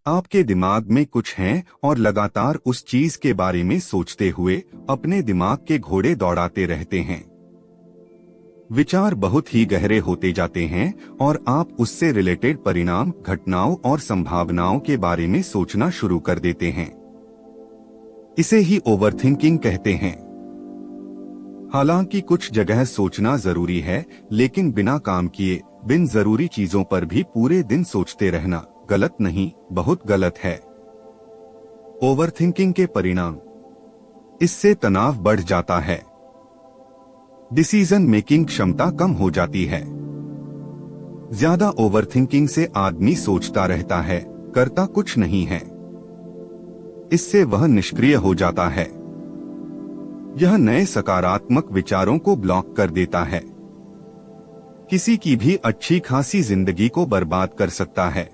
आपके दिमाग में कुछ है और लगातार उस चीज के बारे में सोचते हुए अपने दिमाग के घोड़े दौड़ाते रहते हैं। विचार बहुत ही गहरे होते जाते हैं और आप उससे रिलेटेड परिणाम, घटनाओं और संभावनाओं के बारे में सोचना शुरू कर देते हैं। इसे ही ओवरथिंकिंग कहते हैं। हालांकि कुछ जगह सोचना जरूरी है, लेकिन बिना काम किए बिन जरूरी चीजों पर भी पूरे दिन सोचते रहना गलत नहीं, बहुत गलत है। ओवरथिंकिंग के परिणाम, इससे तनाव बढ़ जाता है, डिसीजन मेकिंग क्षमता कम हो जाती है। ज्यादा ओवरथिंकिंग से आदमी सोचता रहता है, करता कुछ नहीं है। इससे वह निष्क्रिय हो जाता है। यह नए सकारात्मक विचारों को ब्लॉक कर देता है, किसी की भी अच्छी खासी जिंदगी को बर्बाद कर सकता है।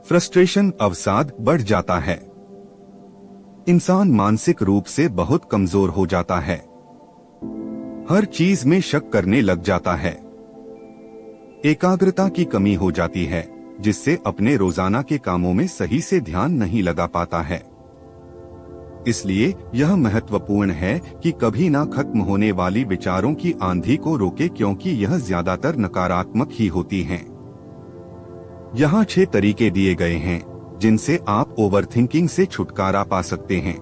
फ्रस्ट्रेशन, अवसाद बढ़ जाता है। इंसान मानसिक रूप से बहुत कमजोर हो जाता है, हर चीज में शक करने लग जाता है। एकाग्रता की कमी हो जाती है, जिससे अपने रोजाना के कामों में सही से ध्यान नहीं लगा पाता है। इसलिए यह महत्वपूर्ण है कि कभी ना खत्म होने वाली विचारों की आंधी को रोके, क्योंकि यह ज्यादातर नकारात्मक ही होती हैं। यहाँ 6 तरीके दिए गए हैं जिनसे आप ओवरथिंकिंग से छुटकारा पा सकते हैं।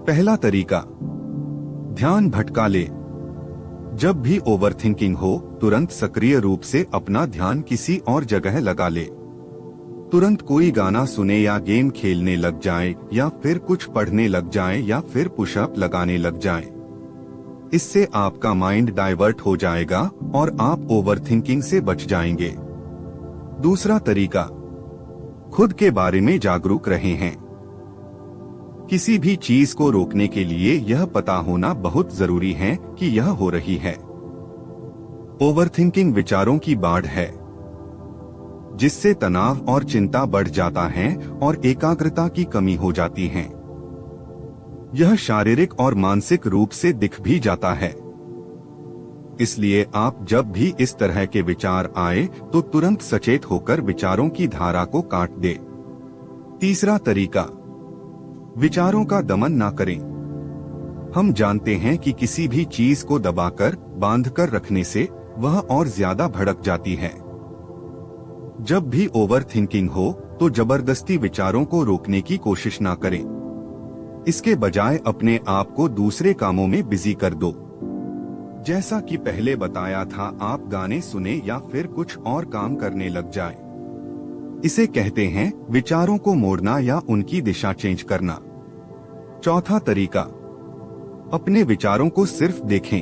पहला तरीका, ध्यान भटका ले। जब भी ओवरथिंकिंग हो, तुरंत सक्रिय रूप से अपना ध्यान किसी और जगह लगा ले। तुरंत कोई गाना सुने या गेम खेलने लग जाए, या फिर कुछ पढ़ने लग जाए, या फिर पुशअप लगाने लग जाए। इससे आपका माइंड डाइवर्ट हो जाएगा और आप ओवरथिंकिंग से बच जाएंगे। दूसरा तरीका, खुद के बारे में जागरूक रहे हैं। किसी भी चीज को रोकने के लिए यह पता होना बहुत जरूरी है कि यह हो रही है। ओवरथिंकिंग विचारों की बाढ़ है, जिससे तनाव और चिंता बढ़ जाता है और एकाग्रता की कमी हो जाती है। यह शारीरिक और मानसिक रूप से दिख भी जाता है। इसलिए आप जब भी इस तरह के विचार आए तो तुरंत सचेत होकर विचारों की धारा को काट दे। तीसरा तरीका, विचारों का दमन ना करें। हम जानते हैं कि किसी भी चीज को दबाकर, बांधकर रखने से वह और ज्यादा भड़क जाती है। जब भी ओवरथिंकिंग हो तो जबरदस्ती विचारों को रोकने की कोशिश ना करें। इसके बजाय अपने आप को दूसरे कामों में बिजी कर दो। जैसा कि पहले बताया था, आप गाने सुने या फिर कुछ और काम करने लग जाएं। इसे कहते हैं विचारों को मोड़ना या उनकी दिशा चेंज करना। चौथा तरीका, अपने विचारों को सिर्फ देखें।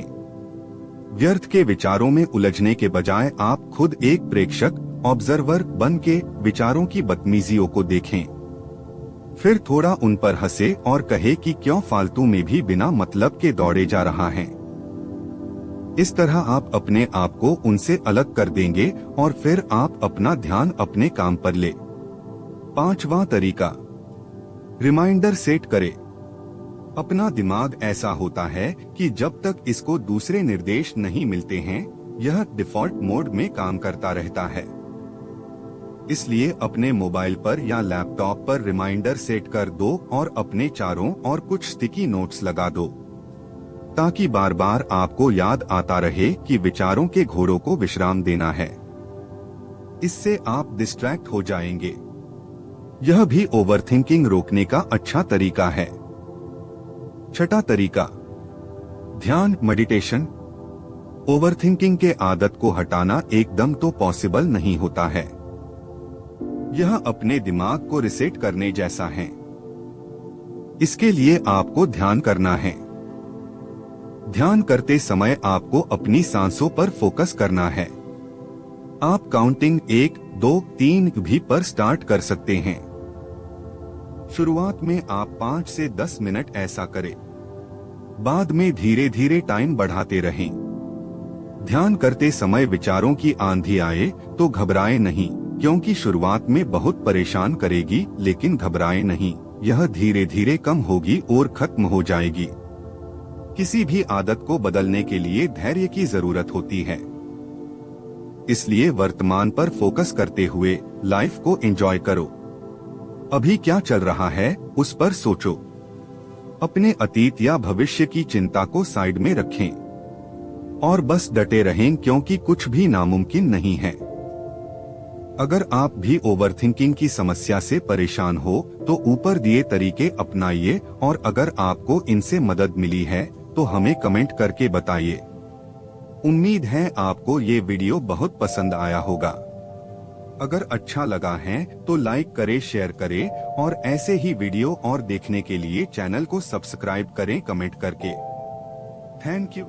व्यर्थ के विचारों में उलझने के बजाय आप खुद एक प्रेक्षक, ऑब्जर्वर बन के विचारों की बदतमीजियों को देखें। फिर थोड़ा उन पर हंसे और कहे कि क्यों फालतू में भी बिना मतलब के दौड़े जा रहा है। इस तरह आप अपने आप को उनसे अलग कर देंगे और फिर आप अपना ध्यान अपने काम पर ले। पांचवा तरीका, रिमाइंडर सेट करें। अपना दिमाग ऐसा होता है कि जब तक इसको दूसरे निर्देश नहीं मिलते हैं, यह डिफॉल्ट मोड में काम करता रहता है। इसलिए अपने मोबाइल पर या लैपटॉप पर रिमाइंडर सेट कर दो और अपने चारों और कुछ स्टिकी नोट्स लगा दो, ताकि बार बार आपको याद आता रहे कि विचारों के घोड़ों को विश्राम देना है। इससे आप डिस्ट्रैक्ट हो जाएंगे। यह भी ओवरथिंकिंग रोकने का अच्छा तरीका है। छठा तरीका, ध्यान, मेडिटेशन। ओवरथिंकिंग के आदत को हटाना एकदम तो पॉसिबल नहीं होता है। यह अपने दिमाग को रिसेट करने जैसा है। इसके लिए आपको ध्यान करना है। ध्यान करते समय आपको अपनी सांसों पर फोकस करना है। आप काउंटिंग 1, 2, 3 भी पर स्टार्ट कर सकते हैं। शुरुआत में आप 5 से 10 मिनट ऐसा करें, बाद में धीरे धीरे टाइम बढ़ाते रहें। ध्यान करते समय विचारों की आंधी आए तो घबराएं नहीं, क्योंकि शुरुआत में बहुत परेशान करेगी, लेकिन घबराएं नहीं, यह धीरे धीरे कम होगी और खत्म हो जाएगी। किसी भी आदत को बदलने के लिए धैर्य की जरूरत होती है। इसलिए वर्तमान पर फोकस करते हुए लाइफ को एंजॉय करो। अभी क्या चल रहा है उस पर सोचो। अपने अतीत या भविष्य की चिंता को साइड में रखें और बस डटे रहें, क्योंकि कुछ भी नामुमकिन नहीं है। अगर आप भी ओवरथिंकिंग की समस्या से परेशान हो तो ऊपर दिए तरीके अपनाइए, और अगर आपको इनसे मदद मिली है तो हमें कमेंट करके बताइए। उम्मीद है आपको ये वीडियो बहुत पसंद आया होगा। अगर अच्छा लगा है तो लाइक करें, शेयर करें, और ऐसे ही वीडियो और देखने के लिए चैनल को सब्सक्राइब करें कमेंट करके। Thank you.